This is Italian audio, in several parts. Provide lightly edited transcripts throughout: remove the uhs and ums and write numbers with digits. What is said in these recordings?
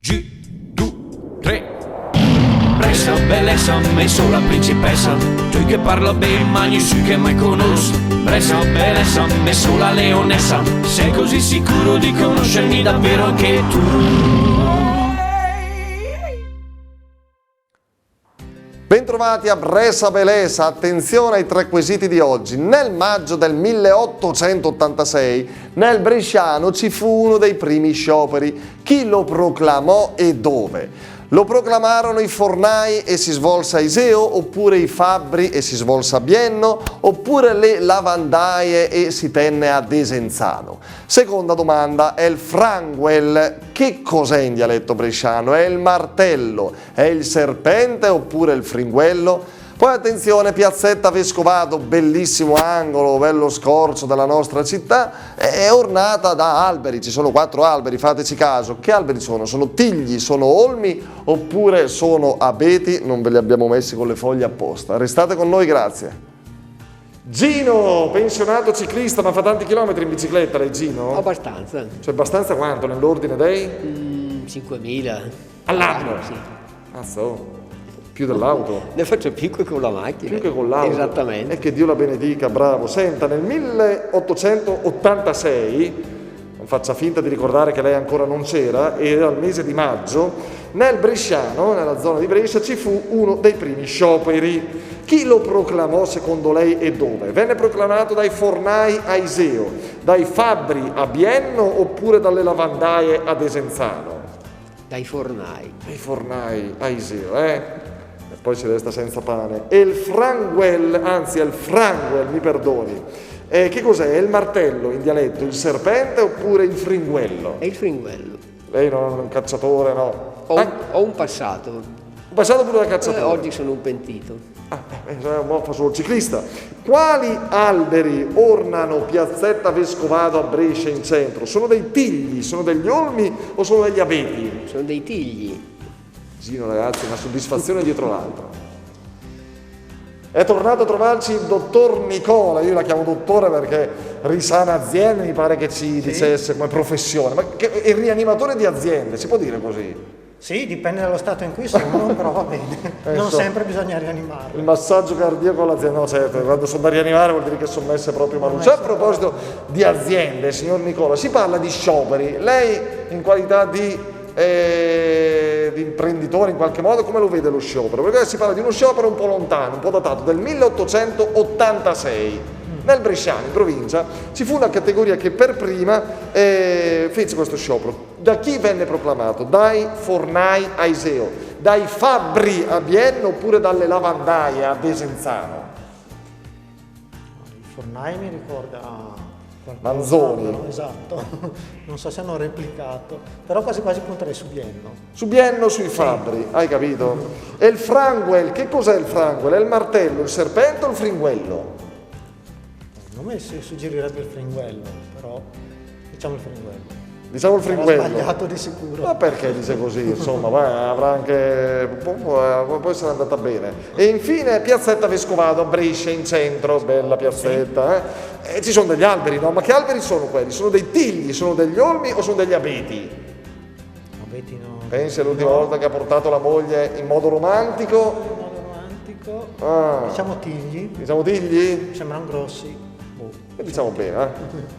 2, 3. Brescia, bellezza, messo la principessa. Tu che parla bene, magni su che mai conosco. Brescia, bellezza, messo la leonessa. Sei così sicuro di conoscermi davvero anche tu? Bentrovati a Brescia Belesa, attenzione ai tre quesiti di oggi. Nel maggio del 1886 nel Bresciano ci fu uno dei primi scioperi. Chi lo proclamò e dove? Lo proclamarono i fornai e si svolse a Iseo, oppure i fabbri e si svolse a Bienno, oppure le lavandaie e si tenne a Desenzano. Seconda domanda, è il franguel. Che cos'è in dialetto bresciano? È il martello, è il serpente oppure il fringuello? Poi attenzione, piazzetta Vescovato, bellissimo angolo, bello scorcio della nostra città, è ornata da alberi, ci sono 4 alberi, fateci caso. Che alberi sono? Sono tigli, sono olmi oppure sono abeti? Non ve li abbiamo messi con le foglie apposta. Restate con noi, grazie. Gino, pensionato ciclista, ma fa tanti chilometri in bicicletta, lei Gino? Abbastanza. Cioè abbastanza quanto, nell'ordine dei? 5.000. All'anno? Sì. Cazzo. Più dell'auto? Ne faccio più che con la macchina. Più che con l'auto? Esattamente. E che Dio la benedica, bravo. Senta, nel 1886, non faccia finta di ricordare che lei ancora non c'era, era il mese di maggio, nel Bresciano, nella zona di Brescia, ci fu uno dei primi scioperi. Chi lo proclamò secondo lei e dove? Venne proclamato dai fornai a Iseo, dai fabbri a Bienno oppure dalle lavandaie a Desenzano? Dai fornai. Dai fornai a Iseo, E poi si resta senza pane. E il franguel, anzi è il franguel, mi perdoni. Che cos'è? È il martello in dialetto, il serpente oppure il fringuello? È il fringuello. Lei non è un cacciatore, no? Ho un passato. Un passato pure da cacciatore? Oggi sono un pentito. Fa solo il ciclista. Quali alberi ornano piazzetta Vescovato a Brescia in centro? Sono dei tigli, sono degli olmi o sono degli abeti? Sono dei tigli. Gino, ragazzi, una soddisfazione dietro l'altra. È tornato a trovarci il dottor Nicola, io la chiamo dottore perché risana aziende, mi pare che ci dicesse come professione, ma che è il rianimatore di aziende, si può dire così? Sì, dipende dallo stato in cui sono, però va bene, non sempre bisogna rianimarlo. Il massaggio cardiaco all'azienda, no certo, quando sono da rianimare vuol dire che sono messe proprio malucce. A proposito di aziende, signor Nicola, si parla di scioperi, lei in qualità di imprenditore in qualche modo, come lo vede lo sciopero? Perché si parla di uno sciopero un po' lontano, un po' datato, del 1886. Nel Bresciano, in provincia, ci fu una categoria che per prima fece questo sciopero. Da chi venne proclamato? Dai fornai a Iseo, dai fabbri a Bienno oppure dalle lavandaie a Desenzano? Il fornai mi ricorda Manzoni. Esatto, non so se hanno replicato, però quasi quasi punterei su Bienno. Su Bienno, sui fabbri, hai capito? E il franguel, che cos'è il franguel? È il martello, il serpente o il fringuello? Non mi suggerirebbe il fringuello, però diciamo il fringuello. Diciamo il fringuello. Era sbagliato di sicuro. Ma perché dice così? Insomma, avrà anche poi sarà andata bene. E infine piazzetta Vescovato a Brescia in centro, bella piazzetta, E ci sono degli alberi, no? Ma che alberi sono quelli? Sono dei tigli, sono degli olmi o sono degli abeti? Abeti no. Pensi all'ultima volta che ha portato la moglie in modo romantico? In modo romantico. Ah. Diciamo tigli. Diciamo tigli? Sembrano grossi. Diciamo bene,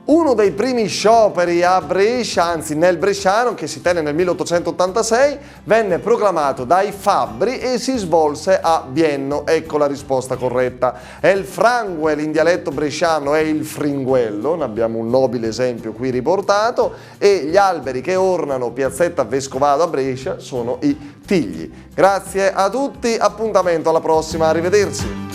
Uno dei primi scioperi a Brescia, anzi nel Bresciano, che si tenne nel 1886, venne proclamato dai fabbri e si svolse a Bienno. Ecco la risposta corretta. È il franguel, in dialetto bresciano è il fringuello, ne abbiamo un nobile esempio qui riportato, e gli alberi che ornano piazzetta Vescovato a Brescia sono i tigli. Grazie a tutti, appuntamento alla prossima, arrivederci.